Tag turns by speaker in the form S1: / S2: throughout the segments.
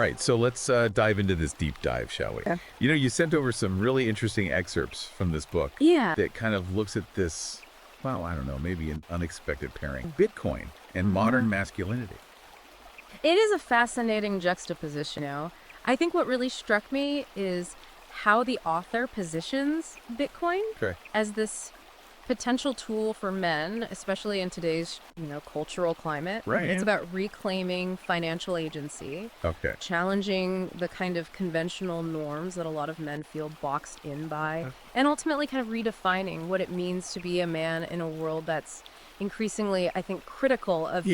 S1: right, so let's dive into this deep dive, shall we?
S2: Yeah.
S1: You know, you sent over some really interesting excerpts from this book
S2: Yeah.
S1: that kind of looks at this, well, I don't know, maybe an unexpected pairing. Bitcoin and modern masculinity.
S2: It is a fascinating juxtaposition, I think what really struck me is how the author positions Bitcoin
S1: Okay.
S2: as this potential tool for men, especially in today's, cultural climate.
S1: Right.
S2: It's about reclaiming financial agency,
S1: Okay.
S2: challenging the kind of conventional norms that a lot of men feel boxed in by, and ultimately kind of redefining what it means to be a man in a world that's increasingly, I think, critical of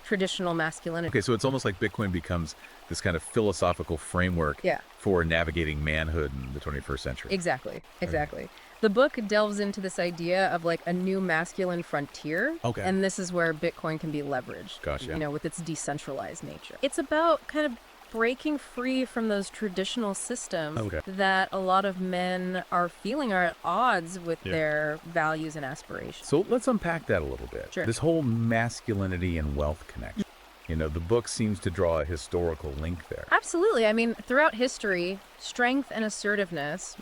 S2: traditional masculinity.
S1: Okay, so it's almost like Bitcoin becomes this kind of philosophical framework for navigating manhood in the 21st century.
S2: Exactly. The book delves into this idea of like a new masculine frontier.
S1: Okay.
S2: And this is where Bitcoin can be leveraged.
S1: Gotcha.
S2: With its decentralized nature. It's about kind of breaking free from those traditional systems that a lot of men are feeling are at odds with their values and aspirations.
S1: So let's unpack that a little bit.
S2: Sure.
S1: This whole masculinity and wealth connection. The book seems to draw a historical link there.
S2: Absolutely. I mean, throughout history, strength and assertiveness,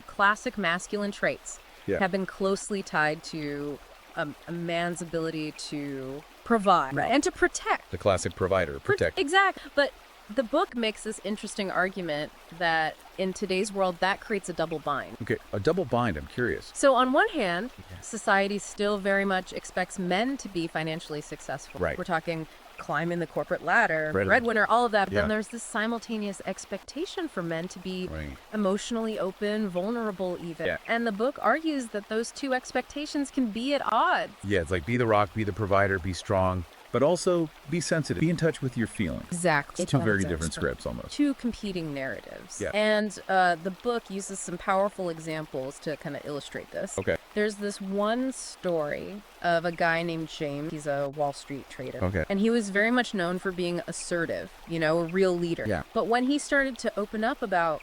S2: classic masculine traits have been closely tied to a man's ability to provide and to protect.
S1: The classic provider, protect.
S2: Exactly. But the book makes this interesting argument that in today's world, that creates a double bind.
S1: Okay, a double bind, I'm curious.
S2: So on one hand, society still very much expects men to be financially successful.
S1: Right.
S2: We're talking climbing the corporate ladder,
S1: Right.
S2: breadwinner, all of that. But then there's this simultaneous expectation for men to be emotionally open, vulnerable even.
S1: Yeah.
S2: And the book argues that those two expectations can be at odds.
S1: Yeah, it's like be the rock, be the provider, be strong, but also be sensitive. Be in touch with your feelings.
S2: Exactly.
S1: It's two very different scripts almost.
S2: Two competing narratives.
S1: Yeah.
S2: And the book uses some powerful examples to kind of illustrate this.
S1: Okay.
S2: There's this one story of a guy named James. He's a Wall Street trader.
S1: Okay.
S2: And he was very much known for being assertive, a real leader.
S1: Yeah.
S2: But when he started to open up about,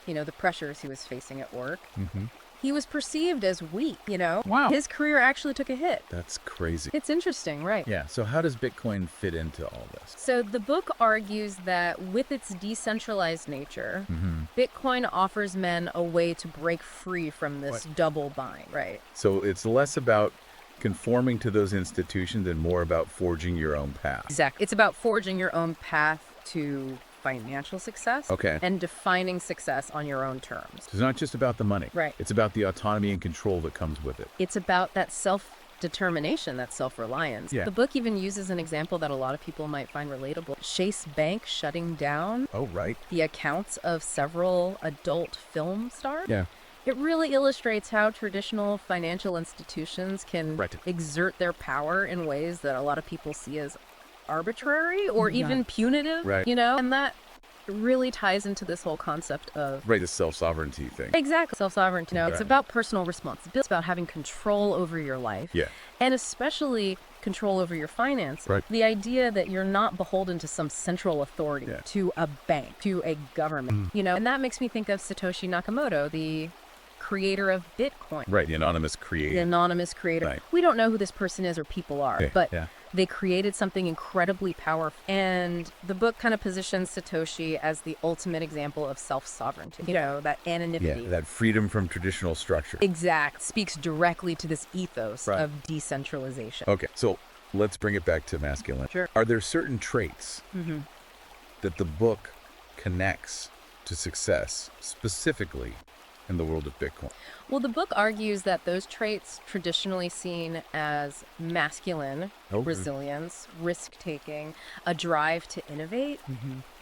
S2: the pressures he was facing at work, he was perceived as weak,
S1: Wow.
S2: His career actually took a hit.
S1: That's crazy.
S2: It's interesting, right?
S1: Yeah, so how does Bitcoin fit into all this?
S2: So the book argues that with its decentralized nature, Bitcoin offers men a way to break free from this double bind, right?
S1: So it's less about conforming to those institutions and more about forging your own path.
S2: Exactly. It's about forging your own path to financial success and defining success on your own terms.
S1: So it's not just about the money.
S2: Right.
S1: It's about the autonomy and control that comes with it.
S2: It's about that self-determination, that self-reliance.
S1: Yeah.
S2: The book even uses an example that a lot of people might find relatable. Chase Bank shutting down
S1: Oh, right.
S2: the accounts of several adult film stars.
S1: Yeah.
S2: It really illustrates how traditional financial institutions can exert their power in ways that a lot of people see as arbitrary or even punitive,
S1: Right.
S2: And that really ties into this whole concept of
S1: Right, the self-sovereignty thing.
S2: exactly self-sovereignty. It's
S1: Right.
S2: about personal responsibility. It's about having control over your life.
S1: Yeah.
S2: And especially control over your finances.
S1: Right.
S2: The idea that you're not beholden to some central authority, to a bank, to a government, and that makes me think of Satoshi Nakamoto, the creator of Bitcoin.
S1: Right, the anonymous creator.
S2: The anonymous creator.
S1: Right.
S2: We don't know who this person is or people are, but
S1: Yeah.
S2: they created something incredibly powerful. And the book kind of positions Satoshi as the ultimate example of self-sovereignty. That anonymity.
S1: Yeah, that freedom from traditional structure.
S2: Exact. Speaks directly to this ethos
S1: Right.
S2: of decentralization.
S1: Okay, so let's bring it back to masculine.
S2: Sure.
S1: Are there certain traits that the book connects to success, specifically in the world of Bitcoin?
S2: Well, the book argues that those traits traditionally seen as masculine, resilience, risk-taking, a drive to innovate,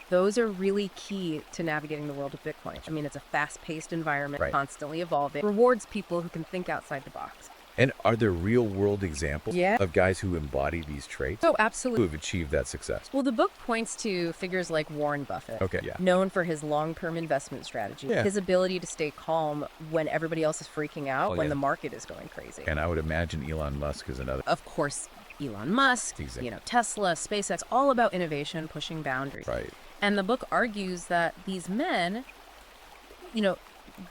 S2: those are really key to navigating the world of Bitcoin. I mean, it's a fast-paced environment, constantly evolving, rewards people who can think outside the box.
S1: And are there real-world examples
S2: Yeah.
S1: of guys who embody these traits,
S2: Oh,
S1: who
S2: absolutely.
S1: have achieved that success?
S2: Well, the book points to figures like Warren Buffett,
S1: Okay, yeah.
S2: known for his long-term investment strategy,
S1: Yeah.
S2: his ability to stay calm when everybody else is freaking out,
S1: Oh,
S2: when
S1: yeah.
S2: the market is going crazy.
S1: And I would imagine Elon Musk is another.
S2: Of course, Elon Musk,
S1: Exactly.
S2: Tesla, SpaceX, all about innovation, pushing boundaries.
S1: Right.
S2: And the book argues that these men,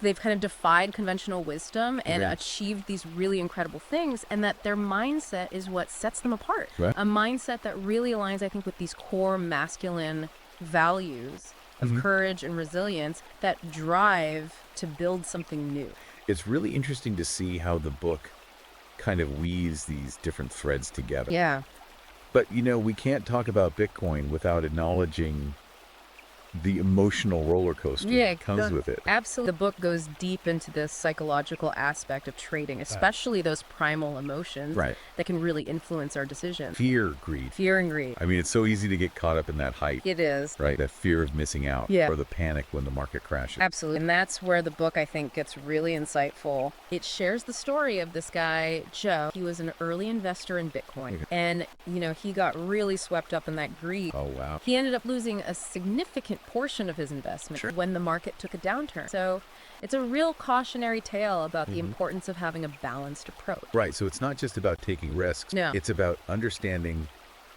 S2: they've kind of defied conventional wisdom and achieved these really incredible things, and that their mindset is what sets them apart.
S1: Right.
S2: A mindset that really aligns, I think, with these core masculine values of courage and resilience that drive to build something new.
S1: It's really interesting to see how the book kind of weaves these different threads together.
S2: Yeah.
S1: But, we can't talk about Bitcoin without acknowledging the emotional roller coaster that comes with it.
S2: Absolutely. The book goes deep into this psychological aspect of trading, especially those primal emotions that can really influence our decisions.
S1: Fear, greed.
S2: Fear and greed.
S1: I mean, it's so easy to get caught up in that hype.
S2: It is.
S1: Right? That fear of missing out or the panic when the market crashes.
S2: Absolutely. And that's where the book, I think, gets really insightful. It shares the story of this guy, Joe. He was an early investor in Bitcoin. And, he got really swept up in that greed.
S1: Oh, wow.
S2: He ended up losing a significant portion of his investment when the market took a downturn. So it's a real cautionary tale about the importance of having a balanced approach.
S1: Right. So it's not just about taking risks.
S2: No.
S1: It's about understanding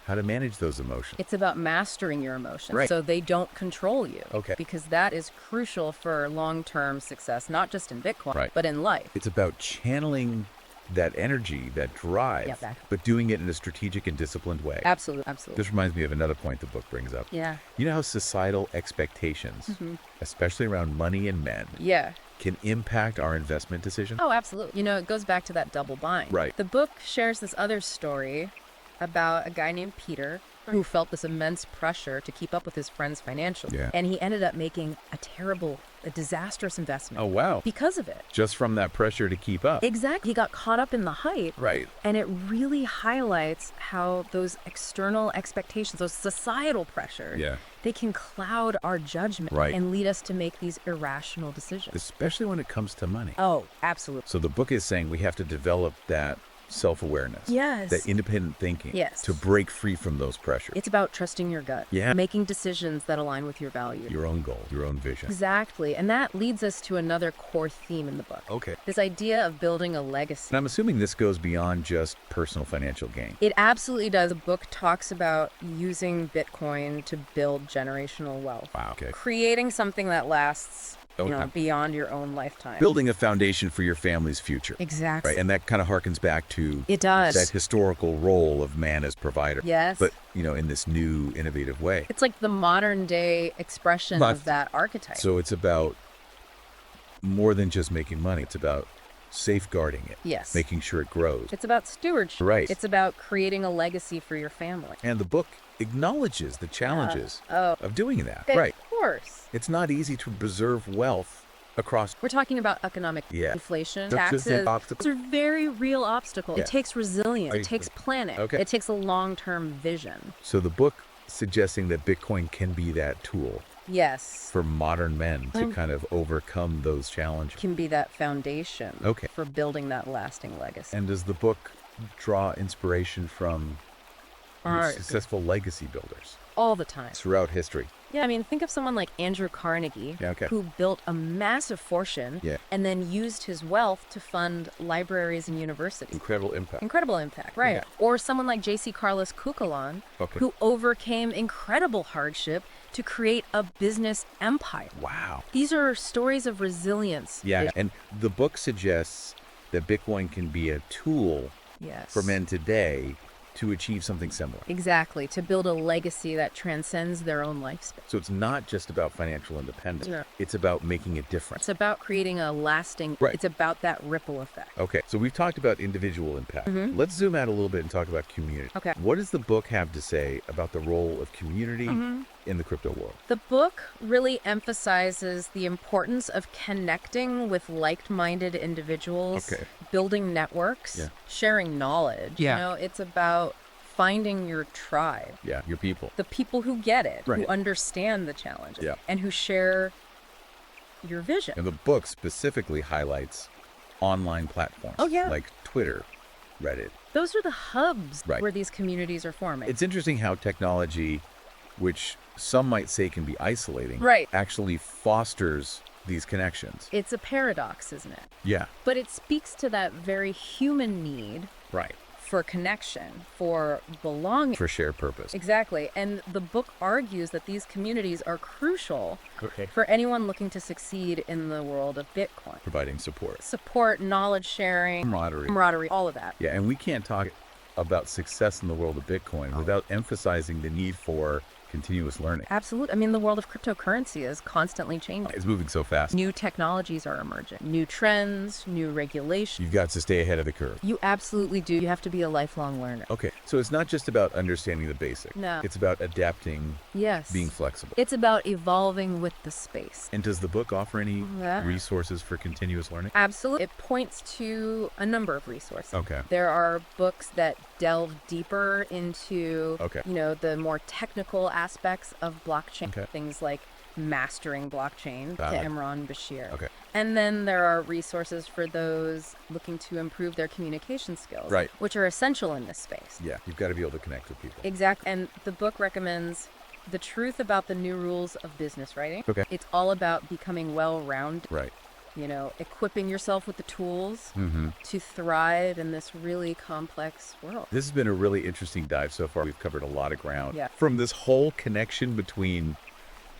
S1: how to manage those emotions.
S2: It's about mastering your emotions so they don't control you.
S1: Okay.
S2: Because that is crucial for long-term success, not just in Bitcoin, but in life.
S1: It's about channeling that energy, that drive, but doing it in a strategic and disciplined way.
S2: Absolutely. Absolutely.
S1: This reminds me of another point the book brings up.
S2: Yeah.
S1: You know how societal expectations, especially around money and men, can impact our investment decisions?
S2: Oh, absolutely. It goes back to that double bind.
S1: Right.
S2: The book shares this other story about a guy named Peter who felt this immense pressure to keep up with his friends financially.
S1: Yeah.
S2: And he ended up making a disastrous investment.
S1: Oh, wow.
S2: Because of it.
S1: Just from that pressure to keep up.
S2: Exactly. He got caught up in the hype.
S1: Right.
S2: And it really highlights how those external expectations, those societal pressures, they can cloud our judgment and lead us to make these irrational decisions.
S1: Especially when it comes to money.
S2: Oh, absolutely.
S1: So the book is saying we have to develop that self-awareness.
S2: Yes.
S1: That independent thinking.
S2: Yes.
S1: To break free from those pressures.
S2: It's about trusting your gut.
S1: Yeah.
S2: Making decisions that align with your values.
S1: Your own goal, your own vision.
S2: Exactly. And that leads us to another core theme in the book.
S1: Okay.
S2: This idea of building a legacy.
S1: And I'm assuming this goes beyond just personal financial gain.
S2: It absolutely does. The book talks about using Bitcoin to build generational wealth.
S1: Wow. Okay.
S2: Creating something that lasts beyond your own lifetime.
S1: Building a foundation for your family's future.
S2: Exactly.
S1: Right. And that kind of harkens back to
S2: that
S1: historical role of man as provider.
S2: Yes.
S1: But, in this new innovative way.
S2: It's like the modern day expression of that archetype.
S1: So it's about more than just making money. It's about safeguarding it.
S2: Yes.
S1: Making sure it grows.
S2: It's about stewardship.
S1: Right.
S2: It's about creating a legacy for your family.
S1: And the book acknowledges the challenges of doing that. Right.
S2: Of course.
S1: It's not easy to preserve wealth across.
S2: We're talking about economic inflation, taxes. Those are very real obstacles. It takes resilience. It takes planning. It takes a long-term vision.
S1: So the book suggesting that Bitcoin can be that tool.
S2: Yes.
S1: For modern men to kind of overcome those challenges.
S2: Can be that foundation for building that lasting legacy.
S1: And does the book draw inspiration from successful legacy builders?
S2: All the time.
S1: Throughout history.
S2: Yeah, I mean, think of someone like Andrew Carnegie, who built a massive fortune and then used his wealth to fund libraries and universities.
S1: Incredible impact.
S2: Incredible impact, right.
S1: Yeah.
S2: Or someone like J.C. Carlos Cucolon, who overcame incredible hardship to create a business empire.
S1: Wow.
S2: These are stories of resilience.
S1: Yeah, and the book suggests that Bitcoin can be a tool for men today to achieve something similar.
S2: Exactly, to build a legacy that transcends their own lifespan.
S1: So it's not just about financial independence.
S2: No.
S1: It's about making a difference.
S2: It's about creating a lasting, it's about that ripple effect.
S1: Okay, so we've talked about individual impact. Let's zoom out a little bit and talk about community.
S2: Okay.
S1: What does the book have to say about the role of community in the crypto world?
S2: The book really emphasizes the importance of connecting with like-minded individuals, building networks, sharing knowledge. It's about finding your tribe.
S1: Yeah, your people.
S2: The people who get it, who understand the challenges, and who share your vision.
S1: And the book specifically highlights online platforms. Like Twitter, Reddit.
S2: Those are the hubs where these communities are forming.
S1: It's interesting how technology, which some might say can be isolating, actually fosters these connections.
S2: It's a paradox, isn't it?
S1: Yeah.
S2: But it speaks to that very human need for connection, for belonging.
S1: For shared purpose.
S2: Exactly. And the book argues that these communities are crucial for anyone looking to succeed in the world of Bitcoin.
S1: Providing support.
S2: Support, knowledge sharing, camaraderie, all of that.
S1: Yeah, and we can't talk about success in the world of Bitcoin without emphasizing the need for continuous learning.
S2: Absolutely. I mean, the world of cryptocurrency is constantly changing.
S1: It's moving so fast.
S2: New technologies are emerging, new trends, new regulations.
S1: You've got to stay ahead of the curve.
S2: You absolutely do. You have to be a lifelong learner.
S1: Okay, so it's not just about understanding the basics.
S2: No.
S1: It's about adapting,
S2: Yes.
S1: being flexible.
S2: It's about evolving with the space.
S1: And does the book offer any
S2: Yeah.
S1: resources for continuous learning?
S2: Absolutely. It points to a number of resources.
S1: Okay.
S2: There are books that delve deeper into,
S1: Okay.
S2: the more technical aspects of blockchain.
S1: Okay.
S2: Things like Mastering Blockchain
S1: Got
S2: to
S1: it.
S2: Imran Bashir.
S1: Okay.
S2: And then there are resources for those looking to improve their communication skills,
S1: Right.
S2: which are essential in this space.
S1: Yeah, you've got to be able to connect with people.
S2: Exactly. And the book recommends The Truth About the New Rules of Business Writing.
S1: Okay.
S2: It's all about becoming well-rounded,
S1: Right.
S2: equipping yourself with the tools
S1: Mm-hmm.
S2: to thrive in this really complex world.
S1: This has been a really interesting dive so far. We've covered a lot of ground.
S2: Yeah.
S1: From this whole connection between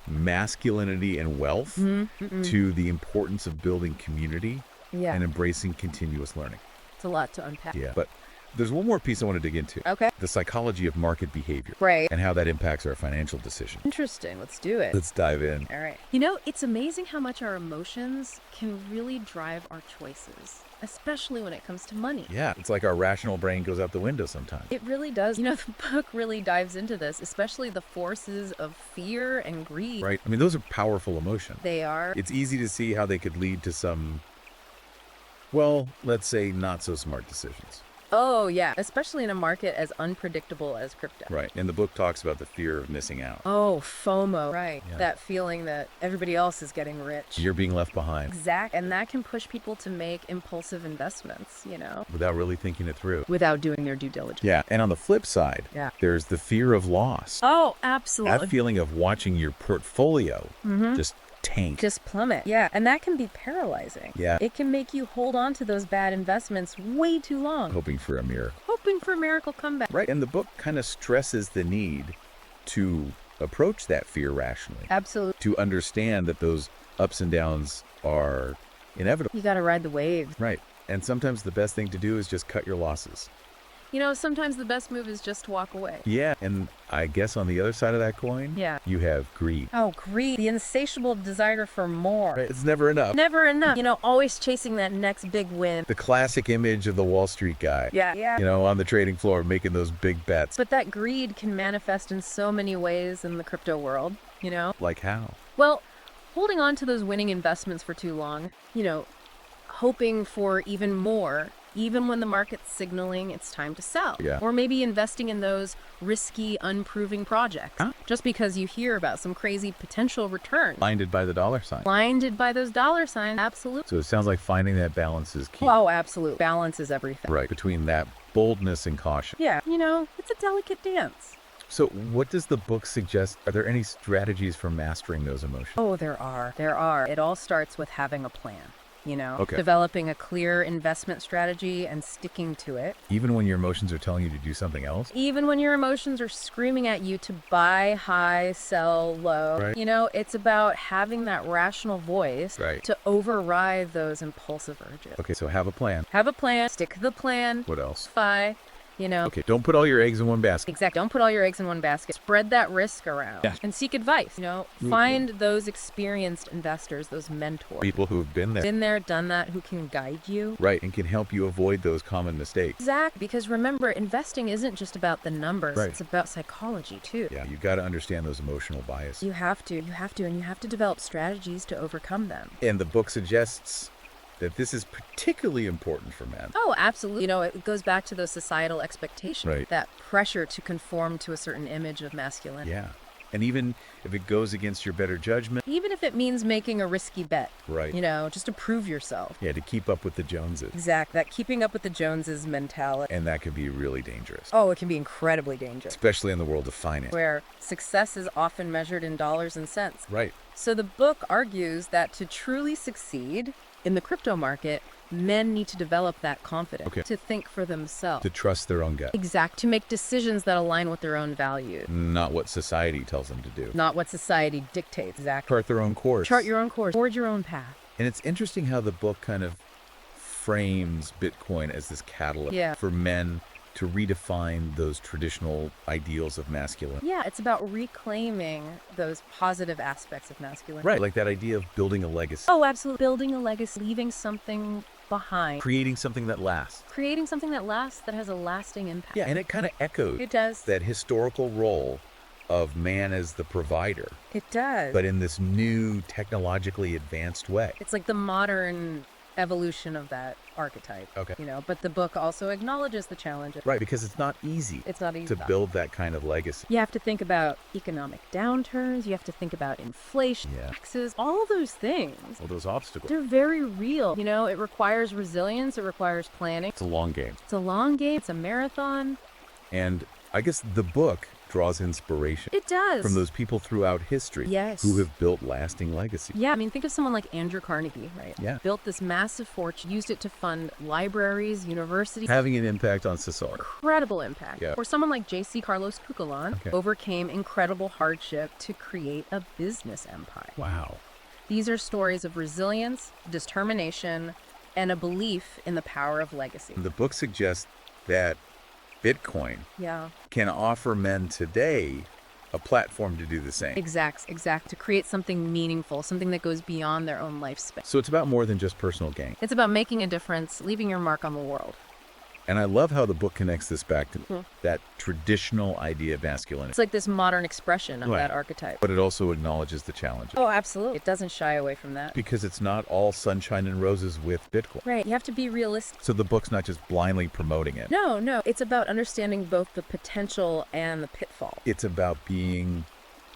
S1: masculinity and wealth to the importance of building community
S2: Yeah.
S1: and embracing continuous learning.
S2: It's a lot to unpack.
S1: Yeah. But there's one more piece I want to dig into.
S2: Okay.
S1: The psychology of market behavior.
S2: Right.
S1: And how that impacts our financial decisions.
S2: Interesting. Let's do it.
S1: Let's dive in.
S2: All right. It's amazing how much our emotions can really drive our choices, especially when it comes to money.
S1: Yeah. It's like our rational brain goes out the window sometimes.
S2: It really does. The book really dives into this, especially the forces of fear and greed.
S1: Right? I mean, those are powerful emotions.
S2: They are.
S1: It's easy to see how they could lead to some, well, let's say not so smart decisions.
S2: Oh, yeah. Especially in a market as unpredictable as crypto.
S1: Right. And the book talks about the fear of missing out.
S2: Oh, FOMO. Right.
S1: Yeah.
S2: That feeling that everybody else is getting rich.
S1: You're being left behind
S2: Exactly. And that can push people to make impulsive investments,
S1: without really thinking it through.
S2: without doing their due diligence.
S1: Yeah. And on the flip side,
S2: Yeah.
S1: there's the fear of loss.
S2: Oh, absolutely.
S1: That feeling of watching your portfolio just tank.
S2: Just plummet. Yeah. And that can be paralyzing.
S1: Yeah.
S2: It can make you hold on to those bad investments way too long,
S1: Hoping for a miracle.
S2: hoping for a miracle comeback.
S1: Right. And the book kind of stresses the need to approach that fear rationally,
S2: Absolutely.
S1: to understand that those ups and downs are inevitable.
S2: You got to ride the waves.
S1: Right. And sometimes the best thing to do is just cut your losses.
S2: Sometimes the best move is just to walk away.
S1: Yeah. And I guess on the other side of that coin,
S2: Yeah.
S1: you have greed.
S2: Oh, greed. The insatiable desire for more.
S1: Right? It's never enough.
S2: Never enough. Always chasing that next big win.
S1: The classic image of the Wall Street guy.
S2: Yeah. Yeah.
S1: On the trading floor making those big bets.
S2: But that greed can manifest in so many ways in the crypto world,
S1: Like how?
S2: Well, holding on to those winning investments for too long, hoping for even more, even when the market's signaling it's time to sell.
S1: Yeah.
S2: Or maybe investing in those risky, unproving projects.
S1: Huh?
S2: Just because you hear about some crazy potential return.
S1: Blinded by the dollar sign.
S2: Blinded by those dollar signs. Absolutely.
S1: So it sounds like finding that balance is key.
S2: Oh, absolute. Balance is everything.
S1: Right. Between that boldness and caution.
S2: Yeah. It's a delicate dance.
S1: So what does the book suggest? Are there any strategies for mastering those emotions?
S2: Oh, there are. There are. It all starts with having a plan.
S1: Okay.
S2: Developing a clear investment strategy and sticking to it.
S1: Even when your emotions are telling you to do something else?
S2: Even when your emotions are screaming at you to buy high, sell low.
S1: Right.
S2: It's about having that rational voice
S1: Right.
S2: to override those impulsive urges.
S1: Okay, so have a plan.
S2: Have a plan, stick to the plan,
S1: What else?
S2: fi,
S1: Okay, don't put all your eggs in one basket.
S2: Exactly. Don't put all your eggs in one basket. Spread that risk around.
S1: Yeah.
S2: And seek advice. Find those experienced investors, those mentors.
S1: People who have been there.
S2: Been there, done that, who can guide you.
S1: Right, and can help you avoid those common mistakes.
S2: Exactly. Because remember, investing isn't just about the numbers.
S1: Right.
S2: It's about psychology too.
S1: Yeah, you've got to understand those emotional biases.
S2: You have to, and you have to develop strategies to overcome them.
S1: And the book suggests that this is particularly important for men.
S2: Oh, absolutely. It goes back to those societal expectations.
S1: Right.
S2: That pressure to conform to a certain image of masculinity.
S1: Yeah. And even if it goes against your better judgment.
S2: Even if it means making a risky bet.
S1: Right.
S2: Just to prove yourself.
S1: Yeah, to keep up with the Joneses.
S2: Exactly. That keeping up with the Joneses mentality.
S1: And that can be really dangerous.
S2: Oh, it can be incredibly dangerous.
S1: Especially in the world of finance.
S2: Where success is often measured in dollars and cents.
S1: Right.
S2: So the book argues that to truly succeed in the crypto market, men need to develop that confidence,
S1: Okay.
S2: to think for themselves.
S1: To trust their own gut.
S2: Exact. To make decisions that align with their own values.
S1: Not what society tells them to do.
S2: Not what society dictates. Exactly.
S1: Chart their own course.
S2: Chart your own course. Forge your own path.
S1: And it's interesting how the book kind of frames Bitcoin as this catalyst
S2: Yeah.
S1: for men to redefine those traditional ideals of masculine.
S2: Yeah, it's about reclaiming those positive aspects of masculinity.
S1: Right, like that idea of building a legacy.
S2: Oh, absolutely. Building a legacy, leaving something behind.
S1: Creating something that lasts.
S2: Creating something that lasts, that has a lasting impact.
S1: Yeah, and it kind of echoes
S2: It does.
S1: that historical role of man as the provider,
S2: It does.
S1: but in this new technologically advanced way.
S2: It's like the modern evolution of that archetype.
S1: Okay.
S2: But the book also acknowledges the challenges.
S1: Right, because it's not easy
S2: It's not easy
S1: to build that kind of legacy.
S2: You have to think about economic downturns. You have to think about inflation,
S1: Yeah.
S2: taxes, all those things.
S1: All those obstacles.
S2: They're very real. It requires resilience. It requires planning.
S1: It's a long game.
S2: It's a long game. It's a marathon.
S1: And I guess the book draws inspiration
S2: It does.
S1: from those people throughout history
S2: Yes.
S1: who have built lasting legacies.
S2: Yeah, think of someone like Andrew Carnegie, right?
S1: Yeah.
S2: Built this massive fortune, used it to fund libraries, universities.
S1: Having an impact on society.
S2: Incredible impact.
S1: Yeah.
S2: Or someone like J.C. Carlos Cucolon
S1: Okay.
S2: overcame incredible hardship to create a business empire.
S1: Wow.
S2: These are stories of resilience, determination, and a belief in the power of legacy.
S1: The book suggests that Bitcoin
S2: Yeah.
S1: can offer men today a platform to do the same.
S2: Exact. To create something meaningful, something that goes beyond their own lifespan.
S1: So it's about more than just personal gain.
S2: It's about making a difference, leaving your mark on the world.
S1: And I love how the book connects this back to that traditional idea of masculinity.
S2: It's like this modern expression of
S1: Right.
S2: that archetype.
S1: But it also acknowledges the challenges.
S2: Oh, absolutely. It doesn't shy away from that.
S1: Because it's not all sunshine and roses with Bitcoin.
S2: Right. You have to be realistic.
S1: So the book's not just blindly promoting it.
S2: No. It's about understanding both the potential and the pitfall.
S1: It's about being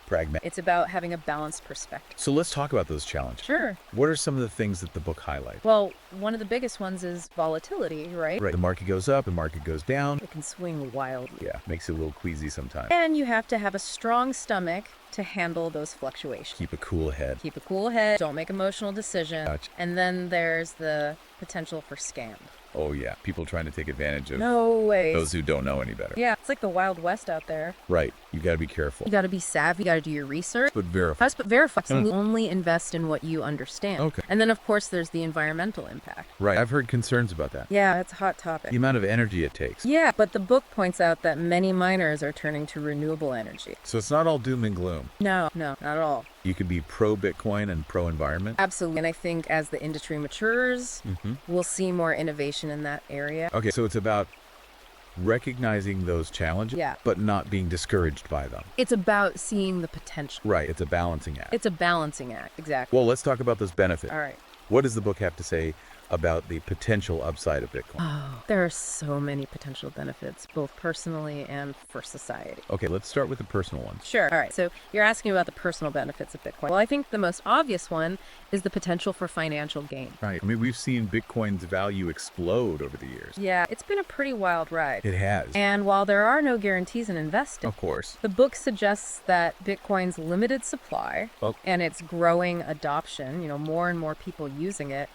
S1: pragmatic.
S2: It's about having a balanced perspective.
S1: So let's talk about those challenges.
S2: Sure.
S1: What are some of the things that the book highlights?
S2: Well, one of the biggest ones is volatility, right?
S1: Right. The market goes up, the market goes down.
S2: It can swing wildly.
S1: Yeah, makes it a little queasy sometimes.
S2: And you have to have a strong stomach to handle those fluctuations.
S1: Keep a cool head.
S2: Keep a cool head. Don't make emotional decisions.
S1: Gotcha.
S2: And then there's the potential for scam.
S1: Oh yeah, people trying to take advantage of
S2: No way.
S1: those who don't know any better.
S2: Yeah, it's like the Wild West out there.
S1: Right. You got to be careful.
S2: You got to be savvy. You got to do your research.
S1: But verify.
S2: But verify. Only invest in what you understand.
S1: Okay.
S2: And then, of course, there's the environmental impact.
S1: Right. I've heard concerns about that.
S2: Yeah, it's a hot topic.
S1: The amount of energy it takes.
S2: Yeah, but the book points out that many miners are turning to renewable energy.
S1: So it's not all doom and gloom.
S2: No, not at all.
S1: You could be pro-Bitcoin and pro-environment.
S2: Absolutely. And I think as the industry matures, we'll see more innovation in that area.
S1: Okay, so it's about recognizing those challenges,
S2: Yeah.
S1: but not being discouraged by them.
S2: It's about seeing the potential.
S1: Right. It's a balancing act.
S2: It's a balancing act. Exactly.
S1: Well, let's talk about those benefits.
S2: All right.
S1: What does the book have to say about the potential upside of Bitcoin?
S2: Oh, there are so many potential benefits, both personally and for society.
S1: Okay, let's start with the personal ones.
S2: Sure. All right. So you're asking about the personal benefits of Bitcoin. Well, I think the most obvious one is the potential for financial gain.
S1: Right. I mean, we've seen Bitcoin's value explode over the years.
S2: Yeah, it's been a pretty wild ride.
S1: It has.
S2: And while there are no guarantees in investing,
S1: Of course.
S2: the book suggests that Bitcoin's limited supply
S1: Oh.
S2: and its growing adoption, more and more people using it,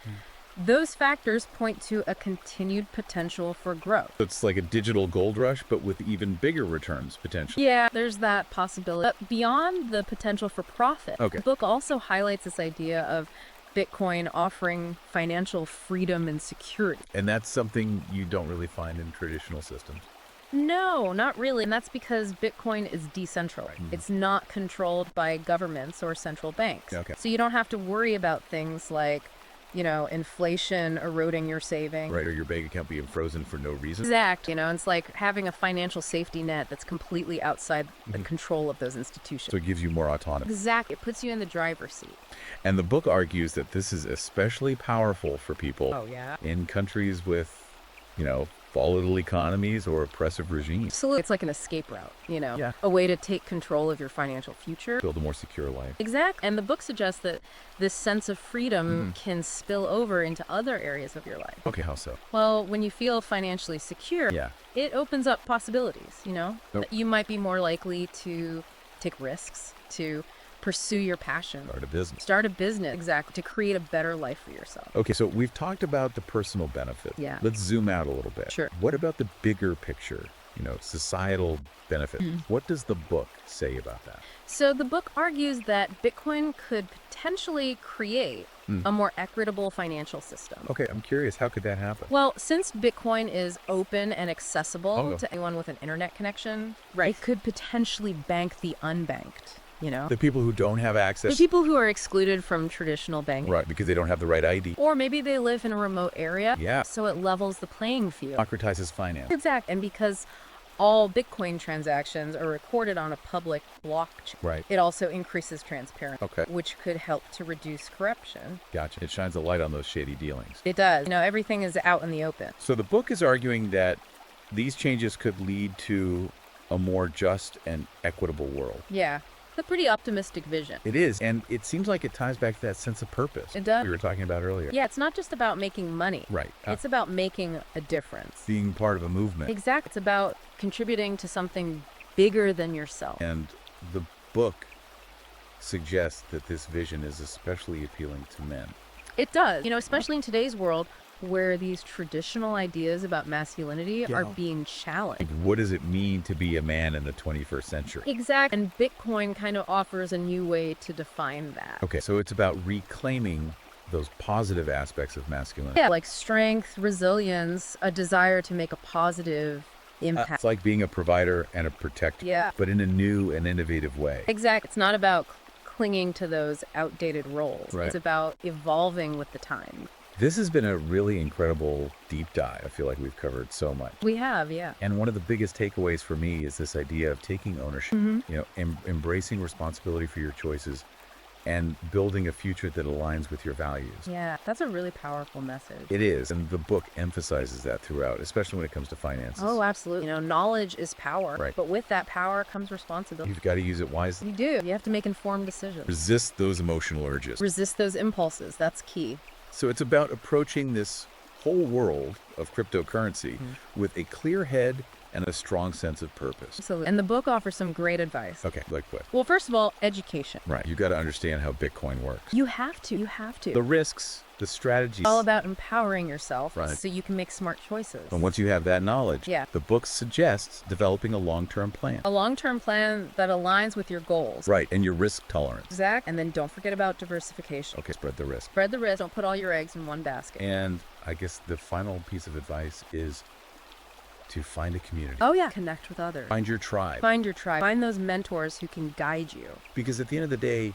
S2: those factors point to a continued potential for growth.
S1: It's like a digital gold rush, but with even bigger returns potentially.
S2: Yeah, there's that possibility. But beyond the potential for profit,
S1: Okay.
S2: the book also highlights this idea of Bitcoin offering financial freedom and security.
S1: And that's something you don't really find in traditional systems.
S2: No, not really. And that's because Bitcoin is decentralized. It's not controlled by governments or central banks.
S1: Okay.
S2: So you don't have to worry about things like, inflation eroding your savings.
S1: Right, or your bank account being frozen for no reason.
S2: Exact. It's like having a financial safety net that's completely outside the control of those institutions.
S1: So it gives you more autonomy.
S2: Exactly. It puts you in the driver's seat.
S1: And the book argues that this is especially powerful for people
S2: Oh, yeah.
S1: in countries with, volatile economies or oppressive regimes.
S2: Absolutely. It's like an escape route,
S1: Yeah.
S2: a way to take control of your financial future.
S1: Build a more secure life.
S2: Exactly. And the book suggests that this sense of freedom can spill over into other areas of your life.
S1: Okay, how so?
S2: Well, when you feel financially secure,
S1: Yeah.
S2: it opens up possibilities,
S1: Nope.
S2: You might be more likely to take risks, to pursue your passion.
S1: Start a business.
S2: Exactly. To create a better life for yourself.
S1: Okay, so we've talked about the personal benefit.
S2: Yeah.
S1: Let's zoom out a little bit.
S2: Sure.
S1: What about the bigger picture societal benefit. What does the book say about that?
S2: So the book argues that Bitcoin could potentially create a more equitable financial system.
S1: Okay, I'm curious, how could that happen?
S2: Well, since Bitcoin is open and accessible to anyone with an internet connection, it could potentially bank the unbanked,
S1: The people who don't have access.
S2: The people who are excluded from traditional banking.
S1: Right, because they don't have the right ID.
S2: Or maybe they live in a remote area.
S1: Yeah.
S2: So it levels the playing field.
S1: Democratizes finance.
S2: Exactly. And because all Bitcoin transactions are recorded on a public blockchain,
S1: Right.
S2: it also increases transparency,
S1: Okay.
S2: which could help to reduce corruption.
S1: Gotcha. It shines a light on those shady dealings.
S2: It does. Everything is out in the open.
S1: So the book is arguing that these changes could lead to a more just and equitable world.
S2: Yeah. It's a pretty optimistic vision.
S1: It is, and it seems like it ties back to that sense of purpose
S2: It does.
S1: we were talking about earlier.
S2: Yeah, it's not just about making money.
S1: Right.
S2: It's about making a difference.
S1: Being part of a movement.
S2: Exactly. It's about contributing to something bigger than yourself.
S1: And the book suggests that this vision is especially appealing to men.
S2: It does. Especially in today's world where these traditional ideas about masculinity are being challenged.
S1: What does it mean to be a man in the 21st century?
S2: Exactly. And Bitcoin kind of offers a new way to define that.
S1: Okay, so it's about reclaiming those positive aspects of masculinity.
S2: Yeah, like strength, resilience, a desire to make a positive impact.
S1: It's like being a provider and a protector,
S2: Yeah.
S1: but in a new and innovative way.
S2: Exactly. It's not about clinging to those outdated roles.
S1: Right.
S2: It's about evolving with the time.
S1: This has been a really incredible deep dive. I feel like we've covered so much.
S2: We have, yeah.
S1: And one of the biggest takeaways for me is this idea of taking ownership, embracing responsibility for your choices and building a future that aligns with your values.
S2: Yeah, that's a really powerful message.
S1: It is, and the book emphasizes that throughout, especially when it comes to finances.
S2: Oh, absolutely. Knowledge is power,
S1: Right.
S2: But with that power comes responsibility.
S1: You've got to use it wisely.
S2: You do. You have to make informed decisions.
S1: Resist those emotional urges.
S2: Resist those impulses. That's key.
S1: So it's about approaching this whole world of cryptocurrency with a clear head and a strong sense of purpose.
S2: Absolutely. And the book offers some great advice.
S1: Okay, like what?
S2: Well, first of all, education.
S1: Right, you got to understand how Bitcoin works.
S2: You have to. You have to.
S1: The risks, the strategies.
S2: It's all about empowering yourself
S1: Right.
S2: so you can make smart choices.
S1: And once you have that knowledge,
S2: Yeah.
S1: the book suggests developing a long-term plan.
S2: A long-term plan that aligns with your goals.
S1: Right, and your risk tolerance.
S2: Exact. And then don't forget about diversification.
S1: Okay, spread the risk.
S2: Spread the risk. Don't put all your eggs in one basket.
S1: And I guess the final piece of advice is to find a community.
S2: Oh, yeah. Connect with others.
S1: Find your tribe.
S2: Find your tribe. Find those mentors who can guide you.
S1: Because at the end of the day,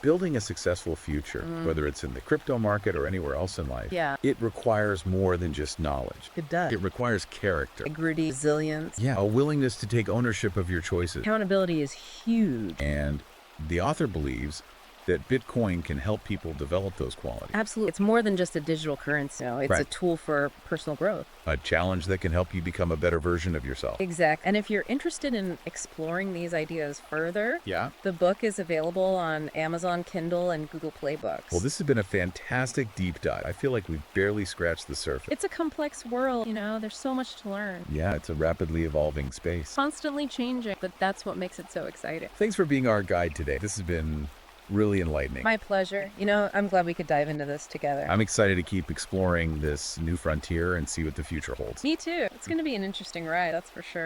S1: building a successful future, whether it's in the crypto market or anywhere else in life,
S2: Yeah.
S1: it requires more than just knowledge.
S2: It does.
S1: It requires character.
S2: Integrity, resilience.
S1: Yeah, a willingness to take ownership of your choices.
S2: Accountability is huge.
S1: And the author believes that Bitcoin can help people develop those qualities.
S2: Absolutely. It's more than just a digital currency. It's a
S1: Right.
S2: tool for personal growth.
S1: A challenge that can help you become a better version of yourself.
S2: Exactly. And if you're interested in exploring these ideas further,
S1: Yeah.
S2: the book is available on Amazon Kindle and Google Play Books.
S1: Well, this has been a fantastic deep dive. I feel like we've barely scratched the surface.
S2: It's a complex world, there's so much to learn.
S1: Yeah, it's a rapidly evolving space.
S2: Constantly changing, but that's what makes it so exciting.
S1: Thanks for being our guide today. This has been really enlightening.
S2: My pleasure. I'm glad we could dive into this together.
S1: I'm excited to keep exploring this new frontier and see what the future holds.
S2: Me too. It's going to be an interesting ride, that's for sure.